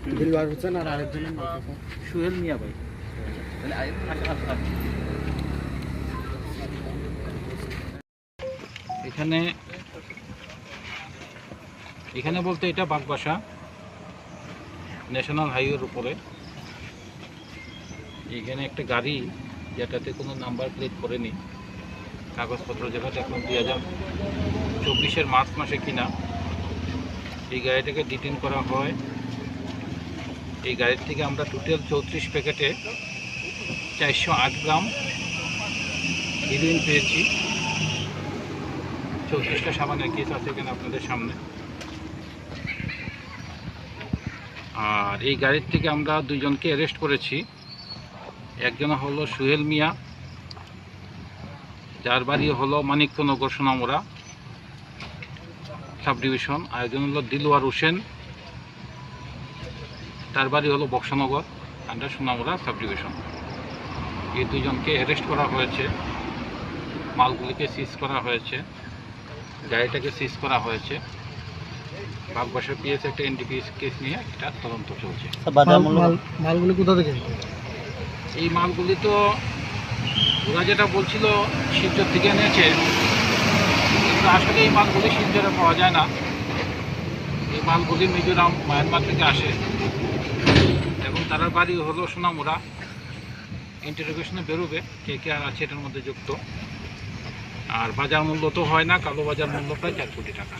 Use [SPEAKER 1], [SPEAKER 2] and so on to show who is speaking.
[SPEAKER 1] দিলবার হোসেন আর আরেকজনের নাম কি স্যার?
[SPEAKER 2] সোহেল মিয়া ভাই। এখানে এখানে বলতে এটা বাগবাসা ন্যাশনাল হাইওয়ের উপরে। এখানে একটা গাড়ি যেটাতে কোনো নাম্বার প্লেট করেনি, কাগজপত্র যেটাতে এখন 2024-এর মার্চ মাসে কিনা, এই গাড়িটাকে ডিটেইন করা হয়। এই গাড়ির থেকে আমরা টোটাল 34 প্যাকেটে 408 গ্রাম হিরোইন পেয়েছি। 34টা সাবানের কেস আছে এখানে আপনাদের সামনে। আর এই গাড়ির থেকে আমরা দুইজনকে অ্যারেস্ট করেছি। একজন হলো সোহেল মিয়া, যার বাড়ি হলো মানিকনগর সোনামুড়া সাব ডিভিশন। আর একজন হলো দিলওয়ার হোসেন, তার বাড়ি হলো Boxanagar under Sonamura sub division. এই দুজনকে অ্যারেস্ট করা হয়েছে, মালগুলিকে সিজ করা হয়েছে, গাড়িটাকে সিজ করা হয়েছে। বাগবাসা পিএস একটা এনডিপিএস কেস নিয়ে এটা তদন্ত চলছে।
[SPEAKER 1] মালগুলি কোথা থেকে?
[SPEAKER 2] এই মালগুলি তো ওরা যেটা বলছিল শিলচর থেকে এনেছে, কিন্তু আসলে এই মালগুলি শিলচরে পাওয়া যায় না। এই মালগুলি মিজোরাম মায়ানমার থেকে আসে এবং তারা বাড়ি হলো সোনামুড়া। ইন্টারোগেশনে বেরোবে কে কে আর আছে এটার মধ্যে যুক্ত। আর বাজার মূল্য তো হয় না, কালো বাজার মূল্য প্রায় 4 কোটি টাকা।